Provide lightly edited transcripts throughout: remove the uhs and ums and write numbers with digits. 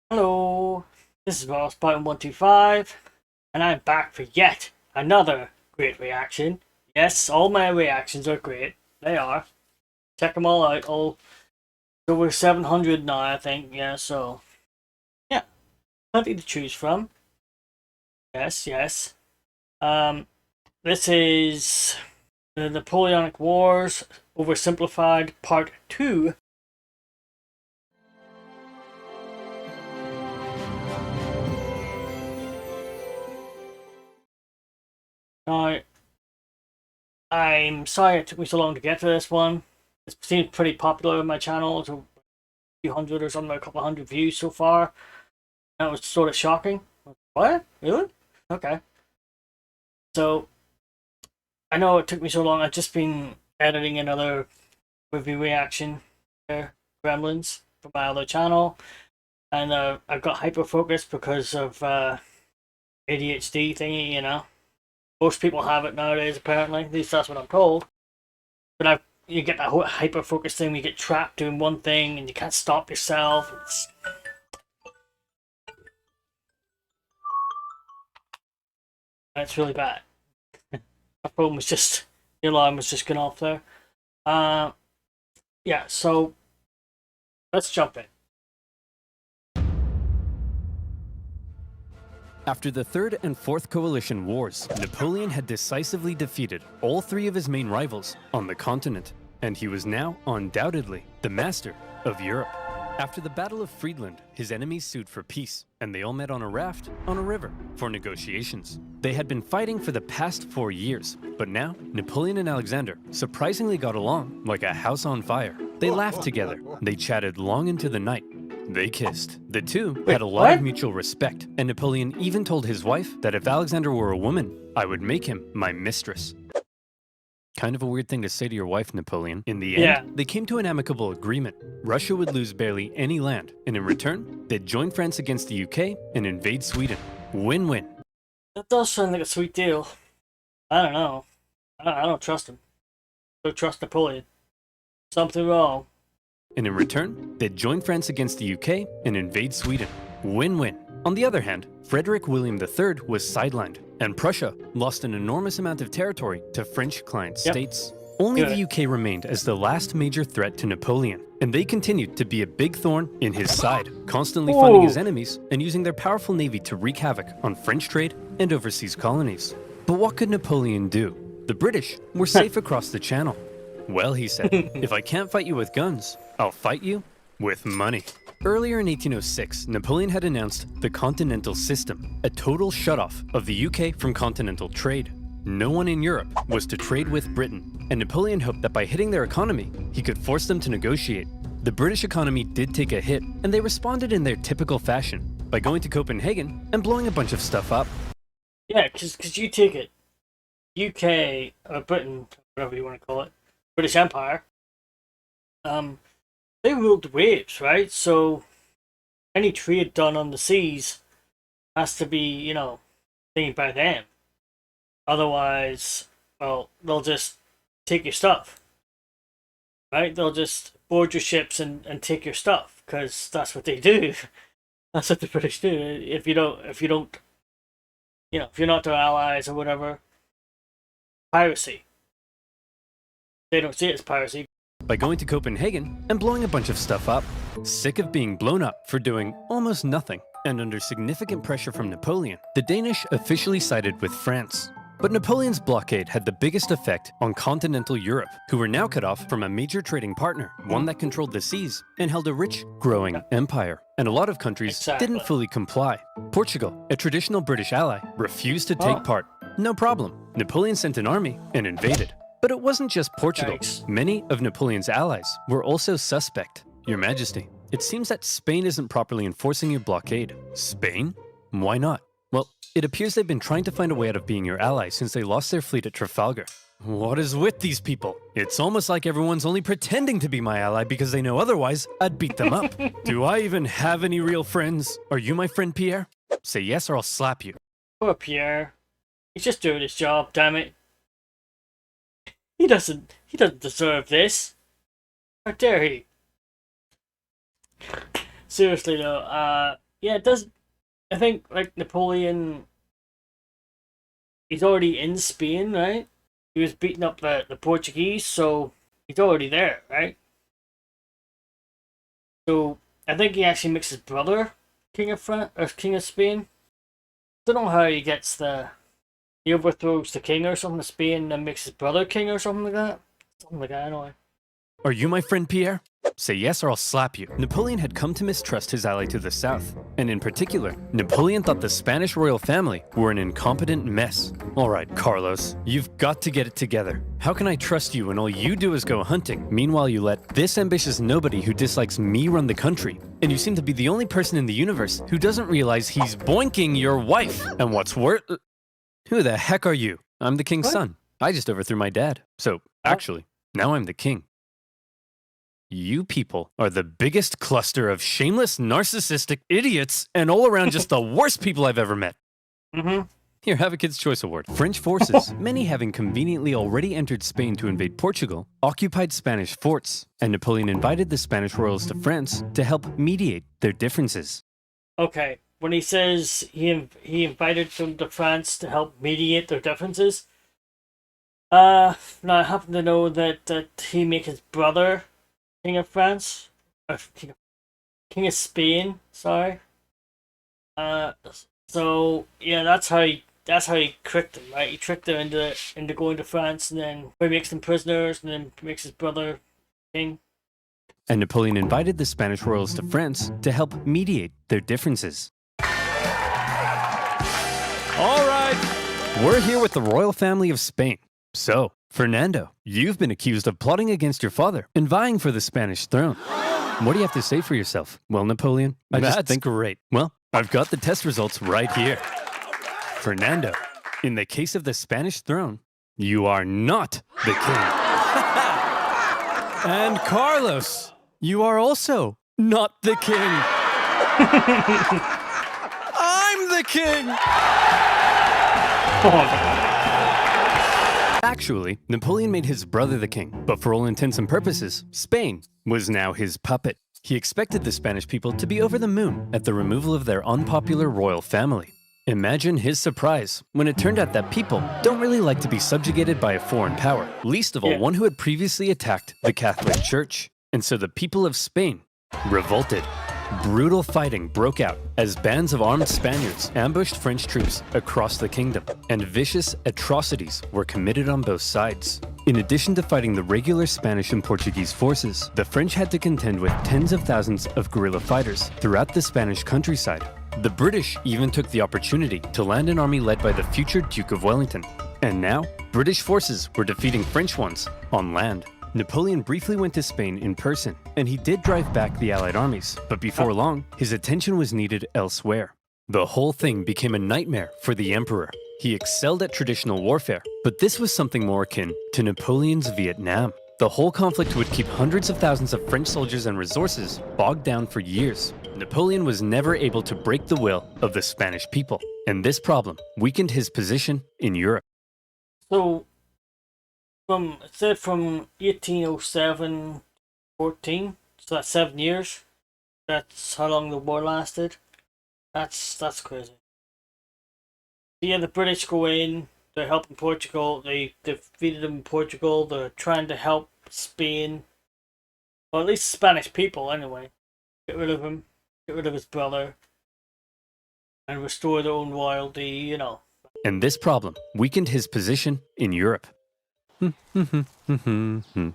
Hello, this is OverSimplified125, and I'm back for yet another great reaction. Yes, all my reactions are great. They are. Check them all out. All over 700 now, I think. Yeah, so yeah, plenty to choose from. Yes, yes. Um, this is the Napoleonic Wars Oversimplified Part 2. Now, I'm sorry it took me so long to get to this one. It seems pretty popular on my channel. It's a few hundred or something, a couple hundred views so far. That was sort of shocking. What? Really? Okay. So, I know it took me so long. I've just been editing another review reaction, Gremlins, for my other channel. And I've got hyper focused because of ADHD thingy, you know. Most people have it nowadays, apparently. At least that's what I'm told. But you get that whole hyper focus thing where you get trapped doing one thing and you can't stop yourself. It's really bad. My phone was just, the alarm was just going off there. Uh, yeah, so let's jump in. After the Third and Fourth Coalition Wars, Napoleon had decisively defeated all three of his main rivals on the continent, and he was now undoubtedly the master of Europe. After the Battle of Friedland, his enemies sued for peace, and they all met on a raft on a river for negotiations. They had been fighting for the past 4 years, but now Napoleon and Alexander surprisingly got along like a house on fire. They laughed together, they chatted long into the night, they kissed. The two had a lot of mutual respect, and Napoleon even told his wife that if Alexander were a woman, I would make him my mistress. Kind of a weird thing to say to your wife, Napoleon. In the end, they came to an amicable agreement. Russia would lose barely any land, and in return, they'd join France against the UK and invade Sweden. Win-win. That does sound like a sweet deal. I don't know. I don't trust him. I don't trust Napoleon. Something wrong. And in return, they'd join France against the UK and invade Sweden. Win-win. On the other hand, Frederick William III was sidelined, and Prussia lost an enormous amount of territory to French client states. Only the UK remained as the last major threat to Napoleon, and they continued to be a big thorn in his side, constantly funding his enemies and using their powerful navy to wreak havoc on French trade and overseas colonies. But what could Napoleon do? The British were safe across the channel. Well, he said, if I can't fight you with guns, I'll fight you with money. Earlier in 1806, Napoleon had announced the continental system, a total shutoff of the UK from continental trade. No one in Europe was to trade with Britain, and Napoleon hoped that by hitting their economy, he could force them to negotiate. The British economy did take a hit, and they responded in their typical fashion, by going to Copenhagen and blowing a bunch of stuff up. Yeah, because you take it, UK, or Britain, whatever you want to call it, British Empire, they ruled the waves, right? So any trade done on the seas has to be, you know, seen by them. Otherwise, well, they'll just take your stuff, right? They'll just board your ships and take your stuff, because that's what they do. That's what the British do. If you don't, you know, if you're not their allies or whatever, piracy. They don't see it as piracy. By going to Copenhagen and blowing a bunch of stuff up. Sick of being blown up for doing almost nothing, and under significant pressure from Napoleon, the Danish officially sided with France. But Napoleon's blockade had the biggest effect on continental Europe, who were now cut off from a major trading partner, one that controlled the seas and held a rich, growing empire. And a lot of countries didn't fully comply. Portugal, a traditional British ally, refused to take part. No problem. Napoleon sent an army and invaded. But it wasn't just Portugal. Many of Napoleon's allies were also suspect. Your Majesty, it seems that Spain isn't properly enforcing your blockade. Spain? Why not? Well, it appears they've been trying to find a way out of being your ally since they lost their fleet at Trafalgar. What is with these people? It's almost like everyone's only pretending to be my ally because they know otherwise I'd beat them up. Do I even have any real friends? Are you my friend, Pierre? Say yes or I'll slap you. Poor Pierre. He's just doing his job, damn it. He doesn't deserve this. How dare he? Seriously though, yeah, it does. I think like Napoleon, he's already in Spain, right? He was beating up the Portuguese, so he's already there, right? So I think he actually makes his brother king of France or king of Spain. Don't know how he gets he overthrows the king or something of Spain and makes his brother king or something like that. Something like that, anyway. Are you my friend, Pierre? Say yes or I'll slap you. Napoleon had come to mistrust his ally to the south, and in particular, Napoleon thought the Spanish royal family were an incompetent mess. All right, Carlos, you've got to get it together. How can I trust you when all you do is go hunting? Meanwhile, you let this ambitious nobody who dislikes me run the country, and you seem to be the only person in the universe who doesn't realize he's boinking your wife. And what's worse, who the heck are you? I'm the king's son. I just overthrew my dad. So, actually, now I'm the king. You people are the biggest cluster of shameless, narcissistic idiots and all around just the worst people I've ever met. Mm-hmm. Here, have a Kid's Choice Award. French forces, many having conveniently already entered Spain to invade Portugal, occupied Spanish forts, and Napoleon invited the Spanish royals to France to help mediate their differences. Okay, when he says he invited them to France to help mediate their differences, now I happen to know that he made his brother King of France, or King of Spain. Sorry. So yeah, that's how he tricked them, right? He tricked them into going to France, and then he makes them prisoners, and then makes his brother king. And Napoleon invited the Spanish royals to France to help mediate their differences. All right, we're here with the royal family of Spain. So, Fernando, you've been accused of plotting against your father and vying for the Spanish throne. What do you have to say for yourself? Well, Napoleon, I just think great. Well, I've got the test results right here. Fernando, in the case of the Spanish throne, you are not the king. And Carlos, you are also not the king. I'm the king. Actually, Napoleon made his brother the king, but for all intents and purposes, Spain was now his puppet. He expected the Spanish people to be over the moon at the removal of their unpopular royal family. Imagine his surprise when it turned out that people don't really like to be subjugated by a foreign power, least of all one who had previously attacked the Catholic Church. And so the people of Spain revolted. Brutal fighting broke out as bands of armed Spaniards ambushed French troops across the kingdom, and vicious atrocities were committed on both sides. In addition to fighting the regular Spanish and Portuguese forces, the French had to contend with tens of thousands of guerrilla fighters throughout the Spanish countryside. The British even took the opportunity to land an army led by the future Duke of Wellington. And now, British forces were defeating French ones on land. Napoleon briefly went to Spain in person, and he did drive back the Allied armies, but before long, his attention was needed elsewhere. The whole thing became a nightmare for the emperor. He excelled at traditional warfare, but this was something more akin to Napoleon's Vietnam. The whole conflict would keep hundreds of thousands of French soldiers and resources bogged down for years. Napoleon was never able to break the will of the Spanish people, and this problem weakened his position in Europe. So, from 1807 to 14, so that's 7 years. That's how long the war lasted. That's crazy. Yeah, the British go in. They're helping Portugal. They defeated them in Portugal. They're trying to help Spain, or at least Spanish people anyway. Get rid of him. Get rid of his brother, and restore their own royalty. You know. And this problem weakened his position in Europe.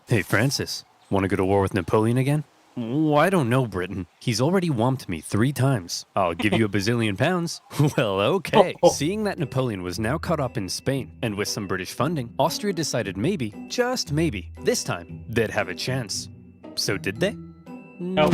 Hey, Francis, want to go to war with Napoleon again? Oh, I don't know, Britain. He's already whomped me 3 times. I'll give you a bazillion pounds. Well, okay. Seeing that Napoleon was now caught up in Spain, and with some British funding, Austria decided maybe, just maybe, this time, they'd have a chance. So did they? No.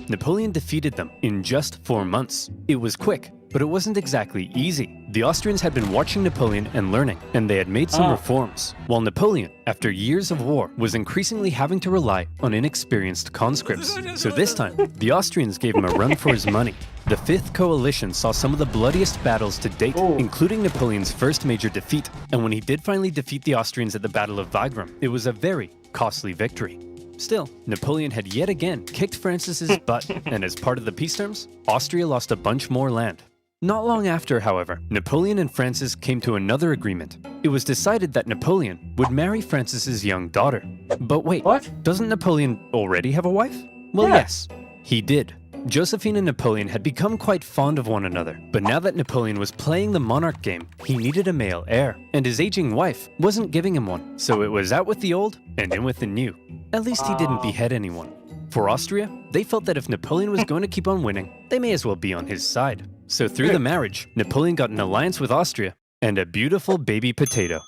Napoleon defeated them in just 4 months. It was quick, but it wasn't exactly easy. The Austrians had been watching Napoleon and learning, and they had made some reforms, while Napoleon, after years of war, was increasingly having to rely on inexperienced conscripts. So this time, the Austrians gave him a run for his money. The Fifth Coalition saw some of the bloodiest battles to date, including Napoleon's first major defeat, and when he did finally defeat the Austrians at the Battle of Wagram, it was a very costly victory. Still, Napoleon had yet again kicked Francis's butt, and as part of the peace terms, Austria lost a bunch more land. Not long after, however, Napoleon and Francis came to another agreement. It was decided that Napoleon would marry Francis's young daughter. But wait, What? doesn't Napoleon already have a wife? Well, Yeah. yes, he did. Josephine and Napoleon had become quite fond of one another, but now that Napoleon was playing the monarch game, he needed a male heir, and his aging wife wasn't giving him one, so it was out with the old and in with the new. At least he didn't behead anyone. For Austria, they felt that if Napoleon was going to keep on winning, they may as well be on his side. So through the marriage, Napoleon got an alliance with Austria and a beautiful baby potato.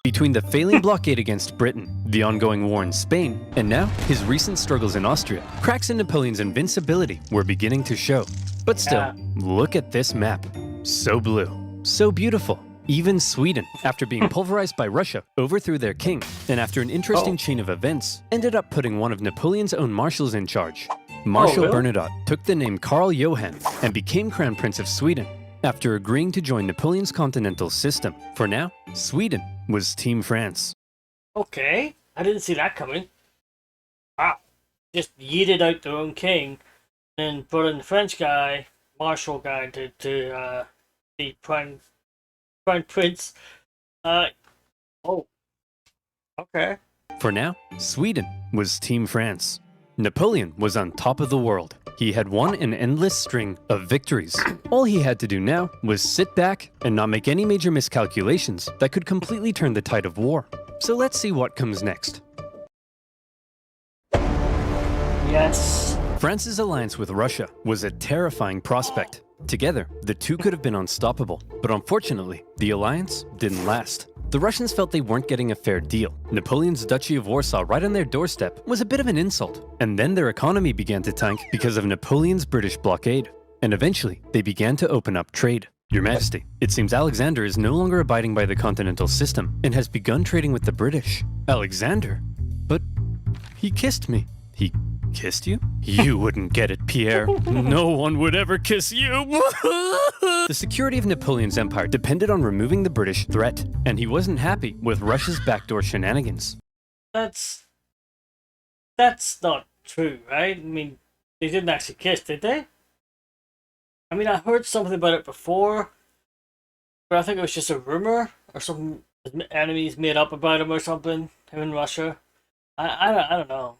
Between the failing blockade against Britain, the ongoing war in Spain, and now his recent struggles in Austria, cracks in Napoleon's invincibility were beginning to show. But still, Yeah. look at this map. So blue, so beautiful. Even Sweden, after being pulverized by Russia, overthrew their king, and after an interesting chain of events, ended up putting one of Napoleon's own marshals in charge. Marshal really? Bernadotte took the name Karl Johann and became Crown Prince of Sweden after agreeing to join Napoleon's continental system. For now, Sweden was Team France. Okay. I didn't see that coming. Wow. Just yeeted out their own king, and brought in the French guy, Marshal guy, to be Prime Prince. Oh. Okay. For now, Sweden was Team France. Napoleon was on top of the world. He had won an endless string of victories. All he had to do now was sit back and not make any major miscalculations that could completely turn the tide of war. So let's see what comes next. Yes. France's alliance with Russia was a terrifying prospect. Together, the two could have been unstoppable, but unfortunately, the alliance didn't last. The Russians felt they weren't getting a fair deal. Napoleon's Duchy of Warsaw right on their doorstep was a bit of an insult, and then their economy began to tank because of Napoleon's British blockade. And eventually, they began to open up trade. Your Majesty, it seems Alexander is no longer abiding by the continental system and has begun trading with the British. Alexander? But he kissed me. He kissed you? You wouldn't get it, Pierre. No one would ever kiss you. The security of Napoleon's empire depended on removing the British threat, and he wasn't happy with Russia's backdoor shenanigans. That's not true, right? I mean, they didn't actually kiss, did they? I mean, I heard something about it before, but I think it was just a rumor or something. His enemies made up about him or something. Him in Russia. I don't know.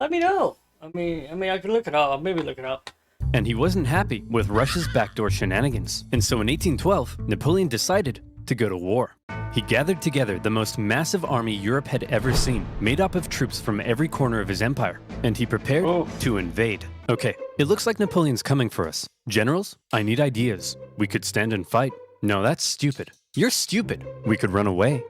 Let me know. I mean, I can look it up. I'll maybe look it up. And he wasn't happy with Russia's backdoor shenanigans. And so in 1812, Napoleon decided to go to war. He gathered together the most massive army Europe had ever seen, made up of troops from every corner of his empire, and he prepared to invade. Okay, it looks like Napoleon's coming for us. Generals, I need ideas. We could stand and fight. No, that's stupid. You're stupid. We could run away.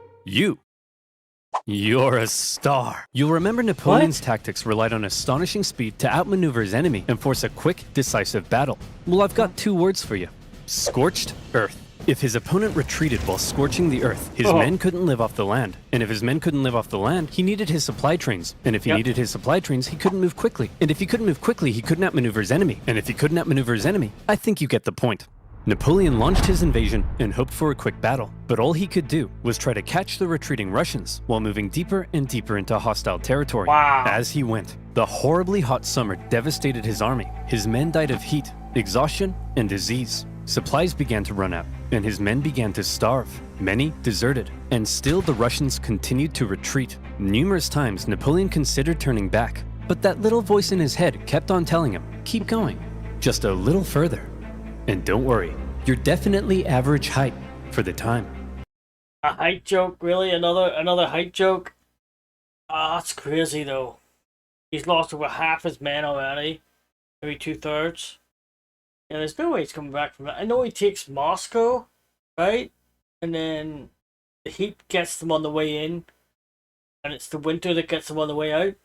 You're a star. You'll remember Napoleon's tactics relied on astonishing speed to outmaneuver his enemy and force a quick, decisive battle. Well, I've got two words for you. Scorched earth. If his opponent retreated while scorching the earth, his men couldn't live off the land. And if his men couldn't live off the land, he needed his supply trains. And if he needed his supply trains, he couldn't move quickly. And if he couldn't move quickly, he couldn't outmaneuver his enemy. And if he couldn't outmaneuver his enemy, I think you get the point. Napoleon launched his invasion and hoped for a quick battle, but all he could do was try to catch the retreating Russians while moving deeper and deeper into hostile territory. Wow. As he went, the horribly hot summer devastated his army. His men died of heat, exhaustion, and disease. Supplies began to run out, and his men began to starve. Many deserted, and still the Russians continued to retreat. Numerous times Napoleon considered turning back, but that little voice in his head kept on telling him, keep going, just a little further. And don't worry, you're definitely average height for the time. A height joke, really? Another height joke? That's crazy though. He's lost over half his men already. Maybe 2/3. Yeah, there's no way he's coming back from that. I know he takes Moscow, right? And then the heat gets them on the way in. And it's the winter that gets them on the way out.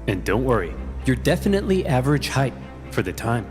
And don't worry, you're definitely average height for the time.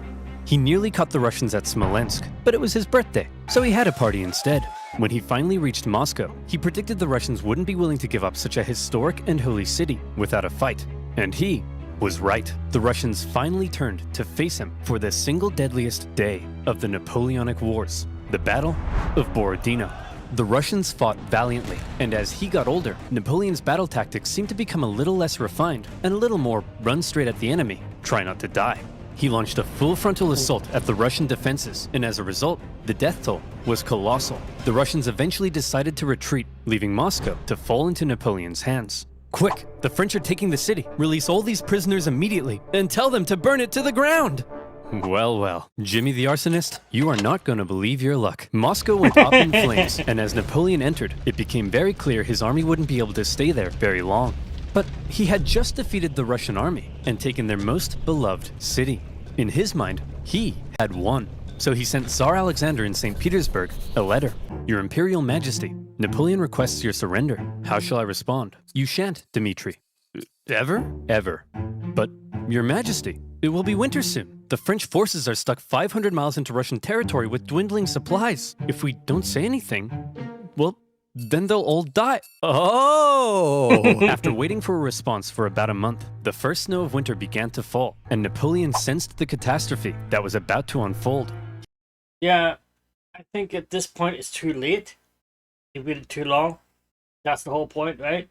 He nearly caught the Russians at Smolensk, but it was his birthday, so he had a party instead. When he finally reached Moscow, he predicted the Russians wouldn't be willing to give up such a historic and holy city without a fight. And he was right. The Russians finally turned to face him for the single deadliest day of the Napoleonic Wars, the Battle of Borodino. the Russians fought valiantly, and as he got older, Napoleon's battle tactics seemed to become a little less refined and a little more run straight at the enemy, try not to die. He launched a full frontal assault at the Russian defenses, and as a result, the death toll was colossal. The Russians eventually decided to retreat, leaving Moscow to fall into Napoleon's hands. Quick, the French are taking the city. Release all these prisoners immediately and tell them to burn it to the ground. Well, well, Jimmy the arsonist, you are not going to believe your luck. Moscow went up in flames, and as Napoleon entered, it became very clear his army wouldn't be able to stay there very long. But he had just defeated the Russian army and taken their most beloved city. In his mind, he had won. So he sent Tsar Alexander in St. Petersburg a letter. Your Imperial Majesty, Napoleon requests your surrender. How shall I respond? You shan't, Dmitri. Ever? Ever. But, Your Majesty, it will be winter soon. The French forces are stuck 500 miles into Russian territory with dwindling supplies. If we don't say anything, well, then they'll all die. Oh! After waiting for a response for about a month, the first snow of winter began to fall, and Napoleon sensed the catastrophe that was about to unfold. Yeah, I think at this point it's too late. You waited too long. That's the whole point, right?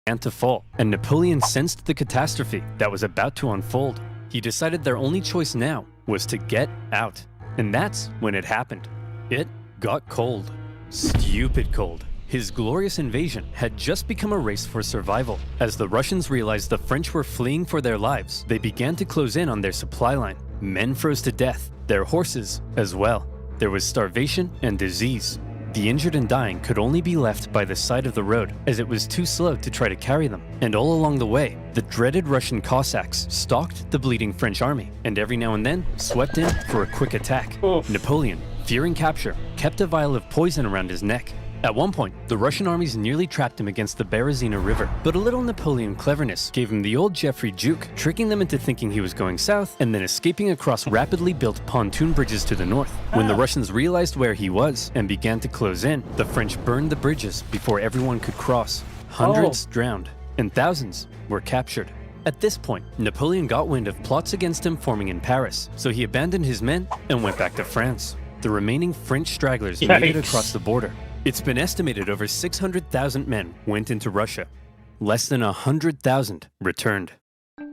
Began to fall, and Napoleon sensed the catastrophe that was about to unfold. He decided their only choice now was to get out. And that's when it happened. It got cold. Stupid cold. His glorious invasion had just become a race for survival. As the Russians realized the French were fleeing for their lives, they began to close in on their supply line. Men froze to death, their horses as well. There was starvation and disease. The injured and dying could only be left by the side of the road, as it was too slow to try to carry them. And all along the way, the dreaded Russian Cossacks stalked the bleeding French army, and every now and then swept in for a quick attack. Oof. Napoleon, fearing capture, kept a vial of poison around his neck. At one point, the Russian armies nearly trapped him against the Berezina River, but a little Napoleon cleverness gave him the old Geoffrey juke, tricking them into thinking he was going south and then escaping across rapidly built pontoon bridges to the north. When the Russians realized where he was and began to close in, the French burned the bridges before everyone could cross. Hundreds drowned, and thousands were captured. At this point, Napoleon got wind of plots against him forming in Paris, so he abandoned his men and went back to France. The remaining French stragglers made it across the border. It's been estimated over 600,000 men went into Russia. Less than 100,000 returned.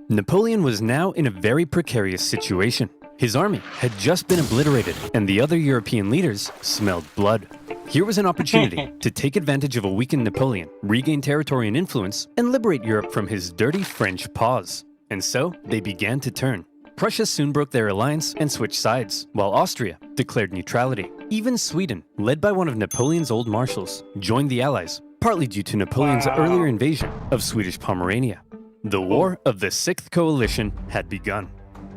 Napoleon was now in a very precarious situation. His army had just been obliterated, and the other European leaders smelled blood. Here was an opportunity to take advantage of a weakened Napoleon, regain territory and influence, and liberate Europe from his dirty French paws. And so they began to turn. Prussia soon broke their alliance and switched sides, while Austria declared neutrality. Even Sweden, led by one of Napoleon's old marshals, joined the Allies, partly due to Napoleon's earlier invasion of Swedish Pomerania. The War of the Sixth Coalition had begun.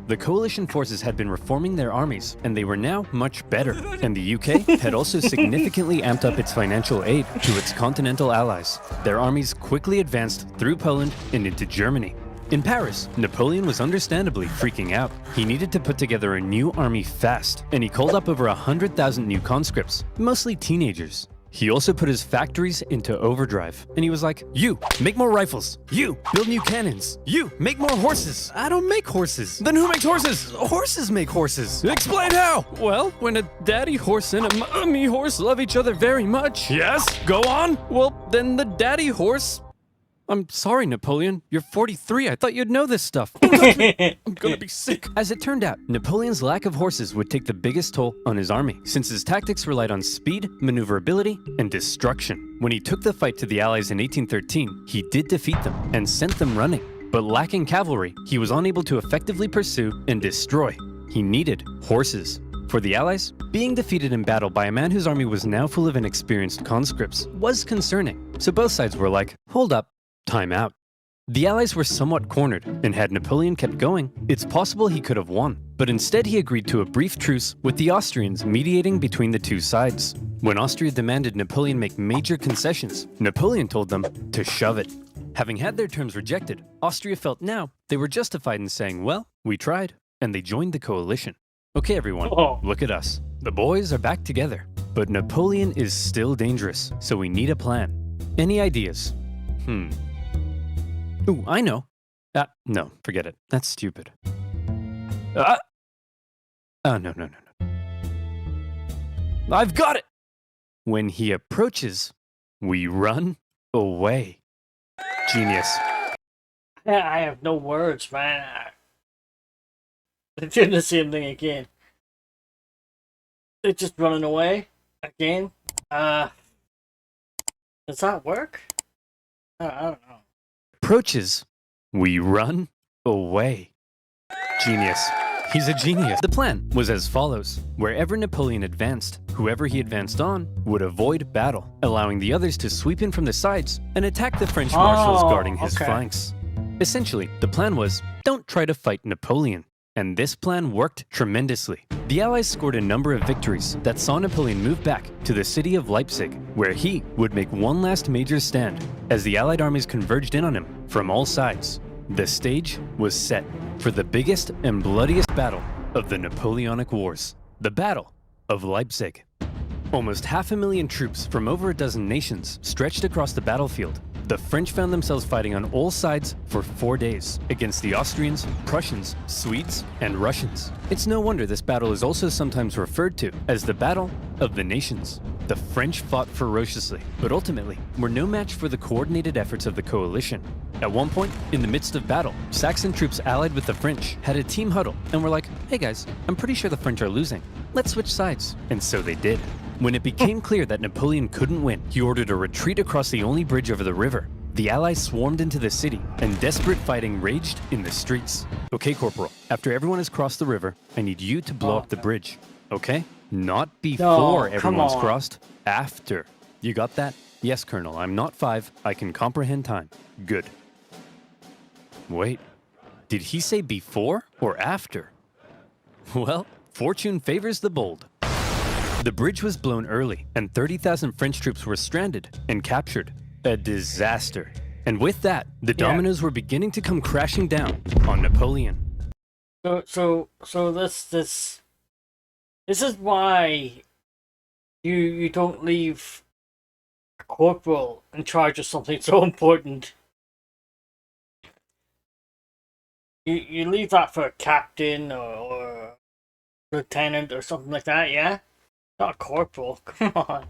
The coalition forces had been reforming their armies, and they were now much better. And the UK had also significantly amped up its financial aid to its continental allies. Their armies quickly advanced through Poland and into Germany. In Paris, Napoleon was understandably freaking out. He needed to put together a new army fast, and he called up over 100,000 new conscripts, mostly teenagers. He also put his factories into overdrive, and he was like, you, make more rifles. You, build new cannons. You, make more horses. I don't make horses. Then who makes horses? Horses make horses. Explain how. Well, when a daddy horse and a mommy horse love each other very much. Yes, go on. Well, then the daddy horse... I'm sorry, Napoleon. You're 43. I thought you'd know this stuff. I'm gonna be sick. As it turned out, Napoleon's lack of horses would take the biggest toll on his army, since his tactics relied on speed, maneuverability, and destruction. When he took the fight to the Allies in 1813, he did defeat them and sent them running. But lacking cavalry, he was unable to effectively pursue and destroy. He needed horses. For the Allies, being defeated in battle by a man whose army was now full of inexperienced conscripts was concerning. So both sides were like, hold up. Time out. The Allies were somewhat cornered, and had Napoleon kept going, it's possible he could have won. But instead he agreed to a brief truce with the Austrians mediating between the two sides. When Austria demanded Napoleon make major concessions, Napoleon told them to shove it. Having had their terms rejected, Austria felt now they were justified in saying, well, we tried, and they joined the coalition. Okay everyone, look at us. The boys are back together. But Napoleon is still dangerous, so we need a plan. Any ideas? Ooh, I know. No, forget it. That's stupid. Oh, no. I've got it! When he approaches, we run away. Genius. Yeah, I have no words, man. They're doing the same thing again. They're just running away again. Does that work? I don't know. Approaches, we run away. Genius. He's a genius. The plan was as follows. Wherever Napoleon advanced, whoever he advanced on would avoid battle, allowing the others to sweep in from the sides and attack the French marshals guarding his flanks. Essentially, the plan was, don't try to fight Napoleon. And this plan worked tremendously. The Allies scored a number of victories that saw Napoleon move back to the city of Leipzig, where he would make one last major stand as the Allied armies converged in on him from all sides. The stage was set for the biggest and bloodiest battle of the Napoleonic Wars, the Battle of Leipzig. Almost 500,000 troops from over a dozen nations stretched across the battlefield. The French found themselves fighting on all sides for 4 days against the Austrians, Prussians, Swedes, and Russians. It's no wonder this battle is also sometimes referred to as the Battle of the Nations. The French fought ferociously, but ultimately were no match for the coordinated efforts of the coalition. At one point, in the midst of battle, Saxon troops allied with the French had a team huddle and were like, "Hey guys, I'm pretty sure the French are losing. Let's switch sides." And so they did. When it became clear that Napoleon couldn't win, he ordered a retreat across the only bridge over the river. The Allies swarmed into the city, and desperate fighting raged in the streets. "Okay, Corporal, after everyone has crossed the river, I need you to blow up the bridge. Okay? Not before everyone's crossed, after. You got that? Yes, Colonel, I'm not 5. I can comprehend time. Good." Wait, did he say before or after? Well, fortune favors the bold. The bridge was blown early, and 30,000 French troops were stranded and captured. A disaster. And with that, the dominoes were beginning to come crashing down on Napoleon. So this is why you don't leave a corporal in charge of something so important. You leave that for a captain or lieutenant or something like that, yeah? Not a corporal, come on.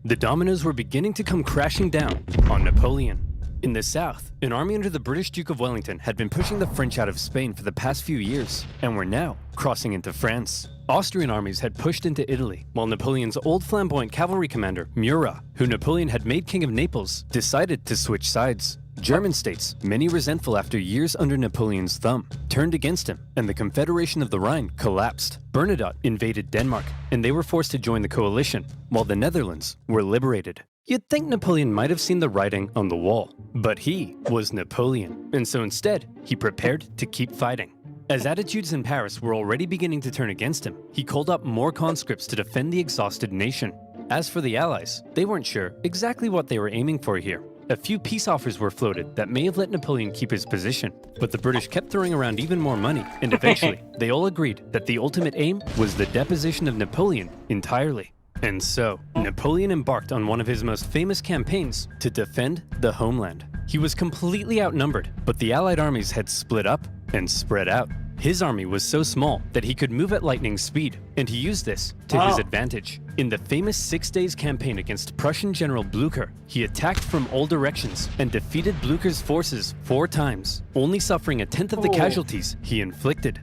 The dominoes were beginning to come crashing down on Napoleon. In the south, an army under the British Duke of Wellington had been pushing the French out of Spain for the past few years, and were now crossing into France. Austrian armies had pushed into Italy, while Napoleon's old flamboyant cavalry commander, Murat, who Napoleon had made king of Naples, decided to switch sides. German states, many resentful after years under Napoleon's thumb, turned against him, and the Confederation of the Rhine collapsed. Bernadotte invaded Denmark, and they were forced to join the coalition, while the Netherlands were liberated. You'd think Napoleon might have seen the writing on the wall, but he was Napoleon, and so instead, he prepared to keep fighting. As attitudes in Paris were already beginning to turn against him, he called up more conscripts to defend the exhausted nation. As for the Allies, they weren't sure exactly what they were aiming for here. A few peace offers were floated that may have let Napoleon keep his position, but the British kept throwing around even more money, and eventually, they all agreed that the ultimate aim was the deposition of Napoleon entirely. And so, Napoleon embarked on one of his most famous campaigns to defend the homeland. He was completely outnumbered, but the Allied armies had split up and spread out. His army was so small that he could move at lightning speed, and he used this to his advantage. In the famous 6 Days campaign against Prussian General Blücher, he attacked from all directions and defeated Blücher's forces 4 times, only suffering a tenth of the casualties he inflicted.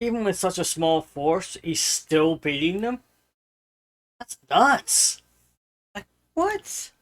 Even with such a small force, he's still beating them? That's nuts! Like, what?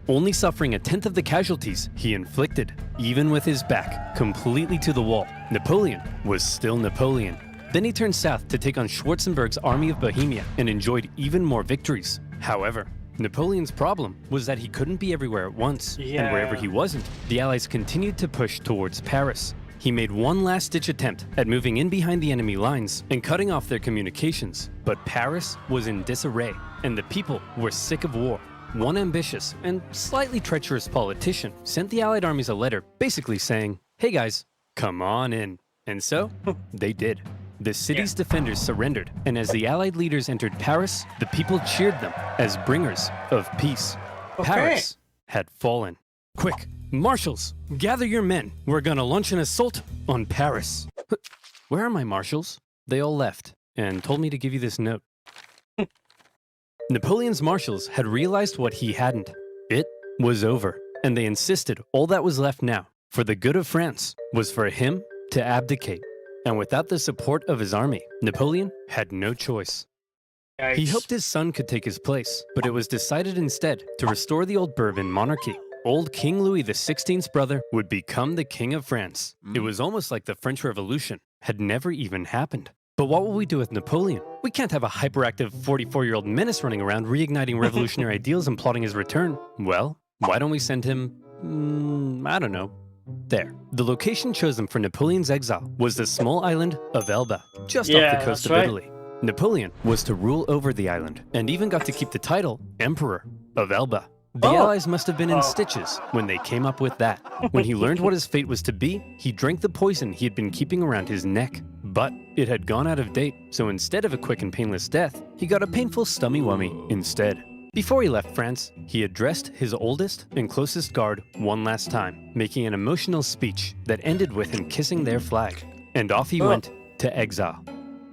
Only suffering a tenth of the casualties he inflicted. Even with his back completely to the wall, Napoleon was still Napoleon. Then he turned south to take on Schwarzenberg's army of Bohemia and enjoyed even more victories. However, Napoleon's problem was that he couldn't be everywhere at once, and wherever he wasn't, the Allies continued to push towards Paris. He made one last-ditch attempt at moving in behind the enemy lines and cutting off their communications, but Paris was in disarray, and the people were sick of war. One ambitious and slightly treacherous politician sent the Allied armies a letter basically saying, "Hey guys, come on in." And so, they did. The city's defenders surrendered, and as the Allied leaders entered Paris, the people cheered them as bringers of peace. Paris had fallen. Quick, marshals, gather your men. We're gonna launch an assault on Paris. Where are my marshals? They all left and told me to give you this note. Napoleon's marshals had realized what he hadn't. It was over, and they insisted all that was left now, for the good of France, was for him to abdicate. And without the support of his army, Napoleon had no choice. Yikes. He hoped his son could take his place, but it was decided instead to restore the old Bourbon monarchy. Old King Louis XVI's brother would become the King of France. It was almost like the French Revolution had never even happened. But what will we do with Napoleon? We can't have a hyperactive 44-year-old menace running around reigniting revolutionary ideals and plotting his return. Well, why don't we send him, I don't know, there. The location chosen for Napoleon's exile was the small island of Elba, just off the coast of Italy. Napoleon was to rule over the island, and even got to keep the title Emperor of Elba. The Allies must have been in stitches when they came up with that. When he learned what his fate was to be, he drank the poison he had been keeping around his neck. But it had gone out of date, so instead of a quick and painless death, he got a painful stummy-wummy instead. Before he left France, he addressed his oldest and closest guard one last time, making an emotional speech that ended with him kissing their flag. And off he went to exile.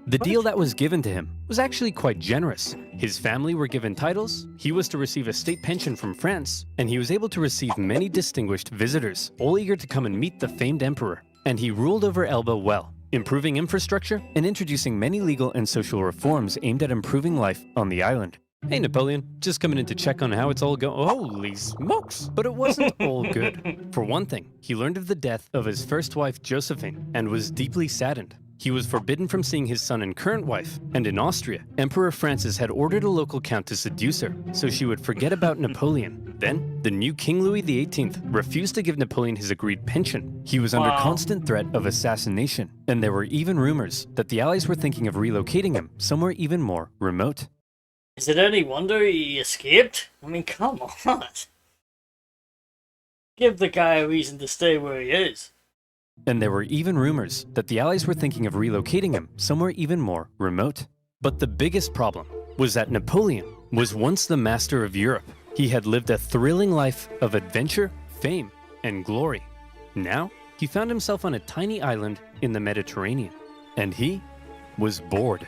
The deal that was given to him was actually quite generous. His family were given titles, he was to receive a state pension from France, and he was able to receive many distinguished visitors, all eager to come and meet the famed emperor. And he ruled over Elba well, improving infrastructure and introducing many legal and social reforms aimed at improving life on the island. Hey Napoleon, just coming in to check on how it's all going. Holy smokes! But it wasn't all good. For one thing, he learned of the death of his first wife Josephine and was deeply saddened. He was forbidden from seeing his son and current wife, and in Austria, Emperor Francis had ordered a local count to seduce her, so she would forget about Napoleon. Then, the new King Louis XVIII refused to give Napoleon his agreed pension. He was under constant threat of assassination, and there were even rumors that the Allies were thinking of relocating him somewhere even more remote. Is it any wonder he escaped? I mean, come on. Give the guy a reason to stay where he is. And there were even rumors that the Allies were thinking of relocating him somewhere even more remote. But the biggest problem was that Napoleon was once the master of Europe. He had lived a thrilling life of adventure, fame, and glory. Now, he found himself on a tiny island in the Mediterranean, and he was bored.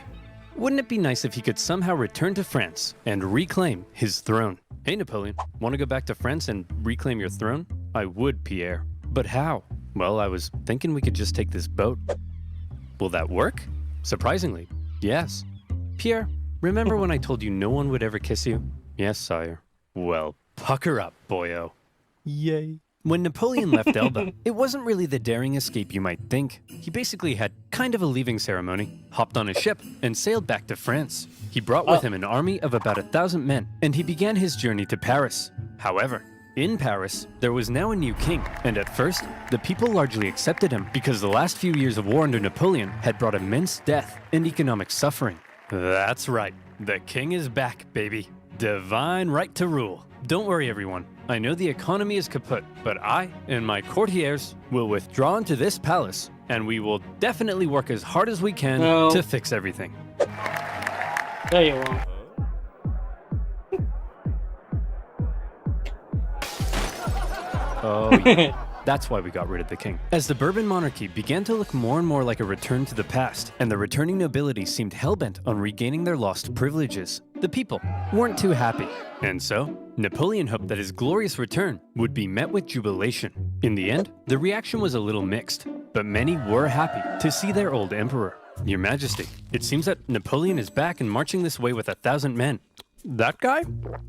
Wouldn't it be nice if he could somehow return to France and reclaim his throne? Hey Napoleon, want to go back to France and reclaim your throne? I would, Pierre. But how? Well, I was thinking we could just take this boat. Will that work? Surprisingly, yes. Pierre, remember when I told you no one would ever kiss you? Yes, sire. Well, pucker up, boyo. Yay. When Napoleon left Elba, it wasn't really the daring escape you might think. He basically had kind of a leaving ceremony, hopped on a ship, and sailed back to France. He brought with him an army of about 1,000 men, and he began his journey to Paris. However, in Paris, there was now a new king, and at first, the people largely accepted him because the last few years of war under Napoleon had brought immense death and economic suffering. That's right, the king is back, baby. Divine right to rule. Don't worry, everyone. I know the economy is kaput, but I and my courtiers will withdraw into this palace, and we will definitely work as hard as we can to fix everything. There you are. Oh, yeah. That's why we got rid of the king. As the Bourbon monarchy began to look more and more like a return to the past, and the returning nobility seemed hellbent on regaining their lost privileges, the people weren't too happy. And so, Napoleon hoped that his glorious return would be met with jubilation. In the end, the reaction was a little mixed, but many were happy to see their old emperor. Your Majesty, it seems that Napoleon is back and marching this way with 1,000 men. That guy?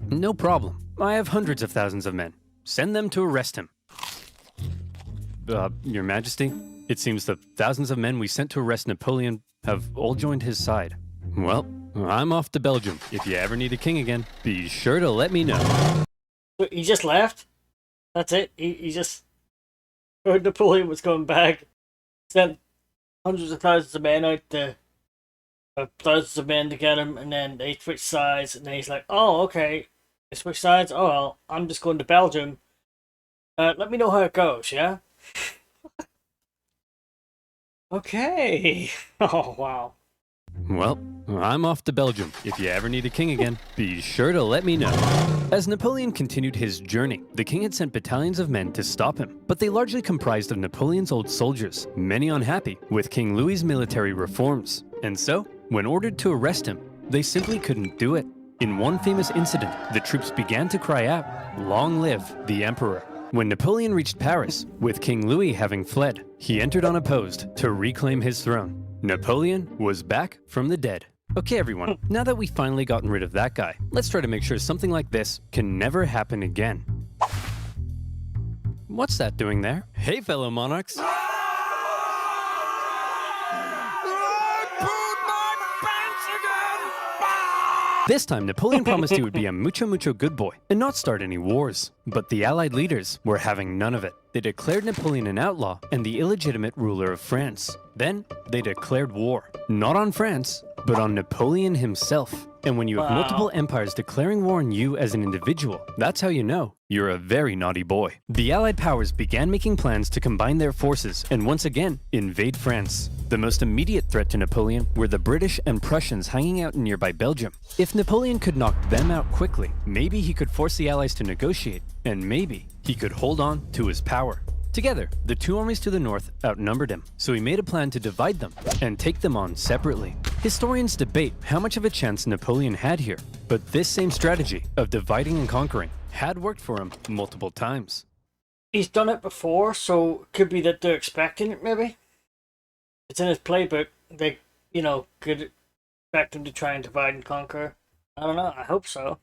No problem. I have hundreds of thousands of men. Send them to arrest him. Your Majesty, it seems the thousands of men we sent to arrest Napoleon have all joined his side. Well, I'm off to Belgium. If you ever need a king again, be sure to let me know. He just left? That's it? He just heard Napoleon was coming back, sent hundreds of thousands of men out to, thousands of men to get him, and then they switched sides, and then he's like, oh, okay, they switched sides? Oh, well, I'm just going to Belgium. Let me know how it goes, yeah? Okay. Oh, wow. Well, I'm off to Belgium. If you ever need a king again, be sure to let me know. As Napoleon continued his journey, the king had sent battalions of men to stop him, but they largely comprised of Napoleon's old soldiers, many unhappy with King Louis's military reforms. And so, when ordered to arrest him, they simply couldn't do it. In one famous incident, the troops began to cry out, "Long live the Emperor." When Napoleon reached Paris, with King Louis having fled, he entered unopposed to reclaim his throne. Napoleon was back from the dead. Okay everyone, now that we've finally gotten rid of that guy, let's try to make sure something like this can never happen again. What's that doing there? Hey fellow monarchs! This time, Napoleon promised he would be a mucho good boy and not start any wars. But the Allied leaders were having none of it. They declared Napoleon an outlaw and the illegitimate ruler of France. Then, they declared war. Not on France, but on Napoleon himself. And when you have multiple empires declaring war on you as an individual, that's how you know you're a very naughty boy. The Allied powers began making plans to combine their forces and once again invade France. The most immediate threat to Napoleon were the British and Prussians hanging out in nearby Belgium. If Napoleon could knock them out quickly, maybe he could force the Allies to negotiate, and maybe he could hold on to his power. Together, the two armies to the north outnumbered him, so he made a plan to divide them and take them on separately. Historians debate how much of a chance Napoleon had here, but this same strategy of dividing and conquering had worked for him multiple times. He's done it before, so it could be that they're expecting it, maybe? It's in his playbook. They, could expect him to try and divide and conquer. I don't know, I hope so.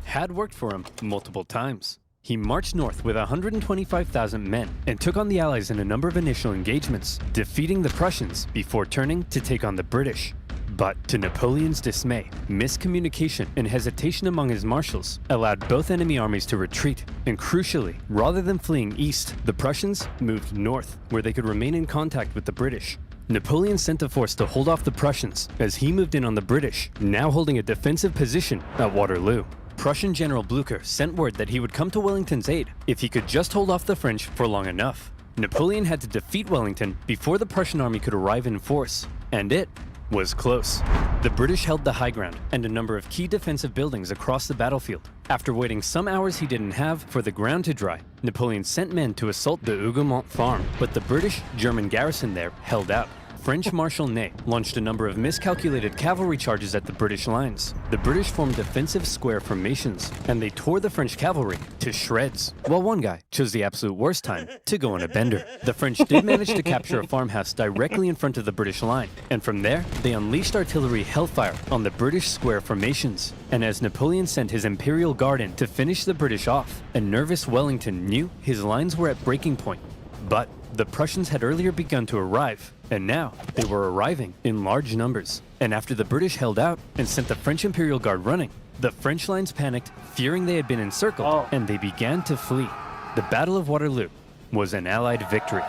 Had worked for him multiple times. He marched north with 125,000 men and took on the Allies in a number of initial engagements, defeating the Prussians before turning to take on the British. But to Napoleon's dismay, miscommunication and hesitation among his marshals allowed both enemy armies to retreat, and crucially, rather than fleeing east, the Prussians moved north, where they could remain in contact with the British. Napoleon sent a force to hold off the Prussians as he moved in on the British, now holding a defensive position at Waterloo. Prussian General Blücher sent word that he would come to Wellington's aid if he could just hold off the French for long enough. Napoleon had to defeat Wellington before the Prussian army could arrive in force, and it was close. The British held the high ground and a number of key defensive buildings across the battlefield. After waiting some hours he didn't have for the ground to dry, Napoleon sent men to assault the Hougoumont farm, but the British-German garrison there held out. French Marshal Ney launched a number of miscalculated cavalry charges at the British lines. The British formed defensive square formations, and they tore the French cavalry to shreds, while one guy chose the absolute worst time to go on a bender. The French did manage to capture a farmhouse directly in front of the British line, and from there, they unleashed artillery hellfire on the British square formations. And as Napoleon sent his Imperial Guard in to finish the British off, a nervous Wellington knew his lines were at breaking point. But the Prussians had earlier begun to arrive, and now they were arriving in large numbers. And after the British held out and sent the French Imperial Guard running, the French lines panicked, fearing they had been encircled, and they began to flee. The Battle of Waterloo was an Allied victory.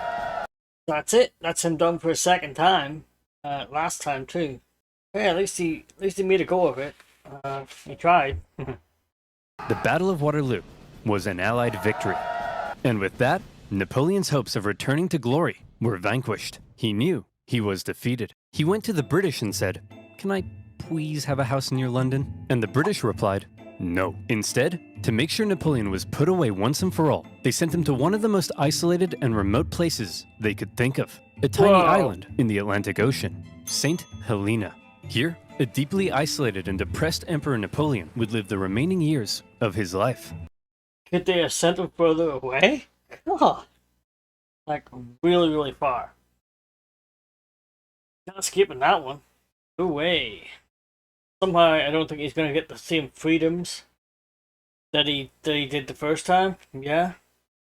That's it. That's him done for a second time. Last time too. Yeah, at least he made a go of it. He tried. The Battle of Waterloo was an Allied victory. And with that, Napoleon's hopes of returning to glory were vanquished. He knew he was defeated. He went to the British and said, "Can I please have a house near London?" And the British replied, no. Instead, to make sure Napoleon was put away once and for all, they sent him to one of the most isolated and remote places they could think of. A tiny island in the Atlantic Ocean, St. Helena. Here, a deeply isolated and depressed Emperor Napoleon would live the remaining years of his life. Could they have sent him further away? God. Like, really, really far. Not skipping that one. No way. Somehow, I don't think he's going to get the same freedoms that he did the first time. Yeah.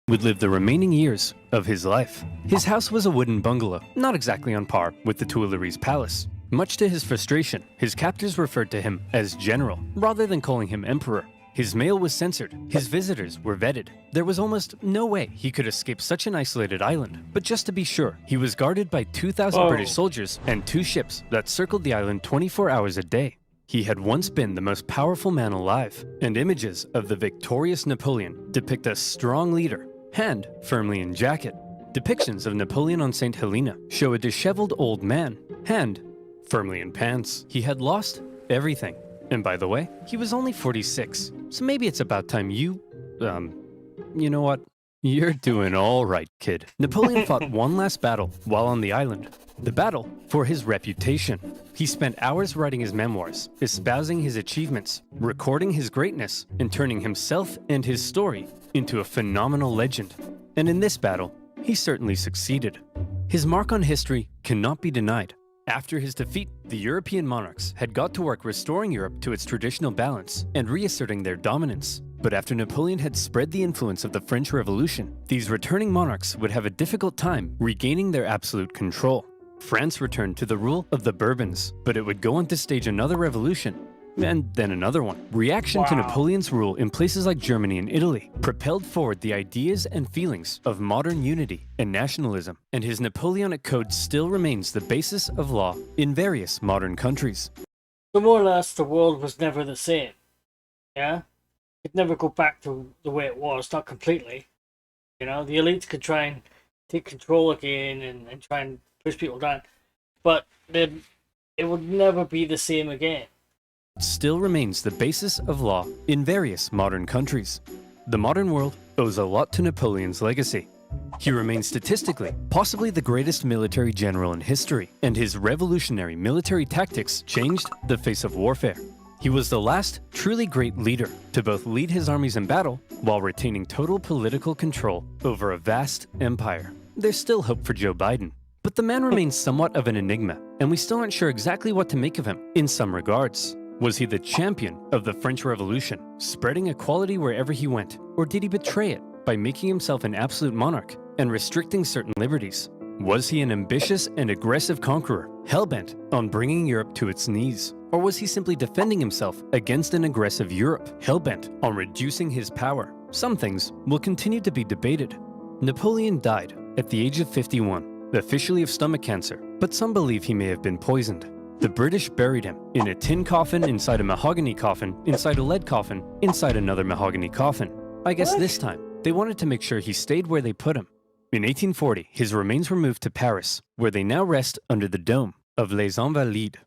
Would live the remaining years of his life. His house was a wooden bungalow, not exactly on par with the Tuileries Palace. Much to his frustration, his captors referred to him as General, rather than calling him Emperor. His mail was censored, his visitors were vetted. There was almost no way he could escape such an isolated island. But just to be sure, he was guarded by 2,000 British soldiers and 2 ships that circled the island 24 hours a day. He had once been the most powerful man alive, and images of the victorious Napoleon depict a strong leader, hand firmly in jacket. Depictions of Napoleon on St. Helena show a disheveled old man, hand firmly in pants. He had lost everything. And by the way, he was only 46, so maybe it's about time you know what? You're doing all right, kid. Napoleon fought one last battle while on the island. The battle for his reputation. He spent hours writing his memoirs, espousing his achievements, recording his greatness, and turning himself and his story into a phenomenal legend. And in this battle, he certainly succeeded. His mark on history cannot be denied. After his defeat, the European monarchs had got to work restoring Europe to its traditional balance and reasserting their dominance. But after Napoleon had spread the influence of the French Revolution, these returning monarchs would have a difficult time regaining their absolute control. France returned to the rule of the Bourbons, but it would go on to stage another revolution, and then another one. Reaction to Napoleon's rule in places like Germany and Italy propelled forward the ideas and feelings of modern unity and nationalism, and his Napoleonic Code still remains the basis of law in various modern countries. So more or less, the world was never the same. Yeah? It'd never go back to the way it was, not completely. You know, the elites could try and take control again and try and push people down, but it would never be the same again. Still remains the basis of law in various modern countries. The modern world owes a lot to Napoleon's legacy. He remains statistically possibly the greatest military general in history, and his revolutionary military tactics changed the face of warfare. He was the last truly great leader to both lead his armies in battle while retaining total political control over a vast empire. There's still hope for Joe Biden, but the man remains somewhat of an enigma, and we still aren't sure exactly what to make of him in some regards. Was he the champion of the French Revolution, spreading equality wherever he went, or did he betray it by making himself an absolute monarch and restricting certain liberties? Was he an ambitious and aggressive conqueror, hell-bent on bringing Europe to its knees? Or was he simply defending himself against an aggressive Europe, hell-bent on reducing his power? Some things will continue to be debated. Napoleon died at the age of 51, officially of stomach cancer, but some believe he may have been poisoned. The British buried him in a tin coffin inside a mahogany coffin, inside a lead coffin, inside another mahogany coffin. I guess this time, they wanted to make sure he stayed where they put him. In 1840, his remains were moved to Paris, where they now rest under the dome of Les Invalides.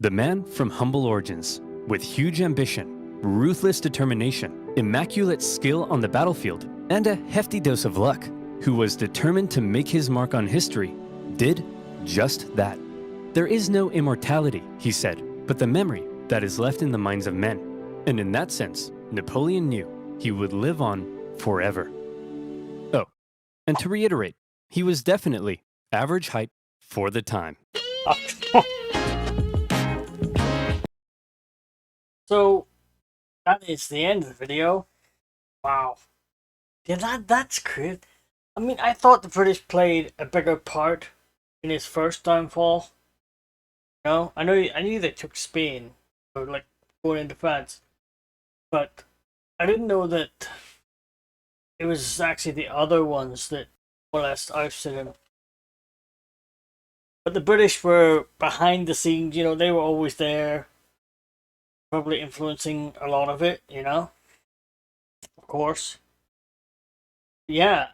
The man from humble origins, with huge ambition, ruthless determination, immaculate skill on the battlefield, and a hefty dose of luck, who was determined to make his mark on history, did just that. There is no immortality, he said, but the memory that is left in the minds of men. And in that sense, Napoleon knew he would live on forever. Oh, and to reiterate, he was definitely average height for the time. So, that is the end of the video. Wow. Yeah, that's great. I mean, I thought the British played a bigger part in his first downfall. You know, I knew they took Spain, or like going into France, but I didn't know that it was actually the other ones that more or less ousted him. But the British were behind the scenes, you know, they were always there, probably influencing a lot of it, you know, of course. Yeah,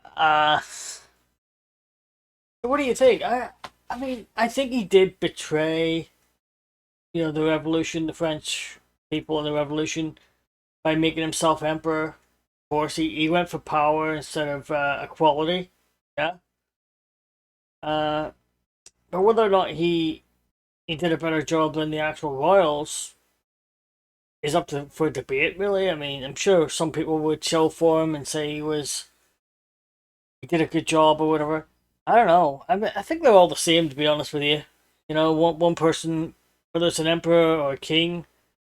what do you think? I mean, I think he did betray, you know, the revolution, the French people in the revolution, by making himself emperor. Of course, he went for power instead of equality. Yeah. But whether or not he did a better job than the actual royals is up for debate, really. I mean, I'm sure some people would chill for him and say he did a good job or whatever. I don't know. I think they're all the same, to be honest with you. You know, one person, whether it's an emperor or a king,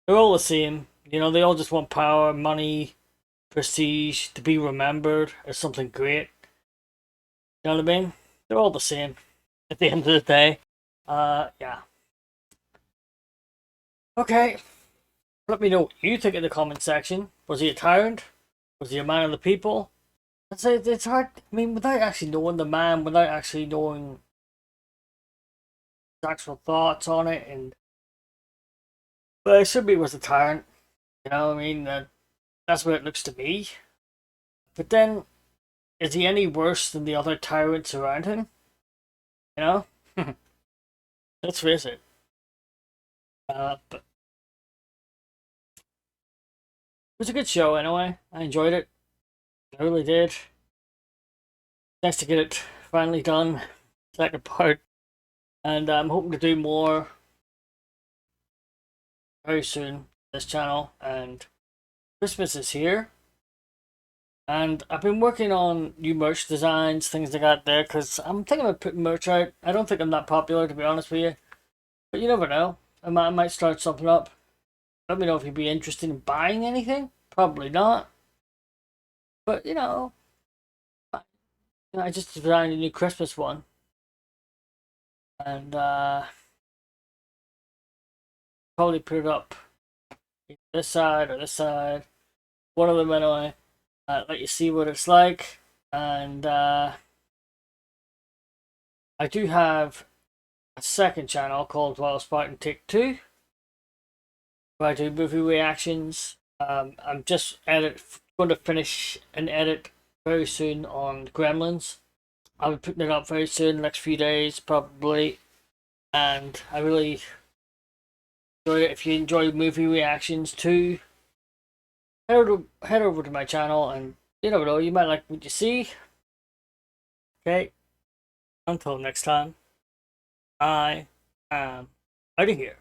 they're all the same. You know, they all just want power, money, prestige, to be remembered as something great. You know what I mean? They're all the same at the end of the day. Yeah. Okay. Let me know what you think in the comment section. Was he a tyrant? Was he a man of the people? It's hard. I mean, without actually knowing the man, without actually knowing his actual thoughts on it, but it should be was a tyrant. You know, I mean, that's what it looks to me. But then, is he any worse than the other tyrants around him? You know, let's face it. But it was a good show anyway. I enjoyed it. I really did. nice to get it finally done, second part, and I'm hoping to do more very soon on this channel. And Christmas is here, and I've been working on new merch designs, things like that there, because I'm thinking of putting merch out. I don't think I'm that popular, to be honest with you, but you never know. I might start something up. Let me know if you'd be interested in buying anything. Probably not, but I just designed a new Christmas one, and probably put it up this side or this side, one of them anyway. Let you see what it's like, and I do have a second channel called While Spartan Take 2, where I do movie reactions. I'm just going to finish an edit very soon on Gremlins. I'll be putting it up very soon, the next few days probably, and I really enjoy it. If you enjoy movie reactions too, head over to my channel, and you never know, you might like what you see. Okay, until next time, I am out of here.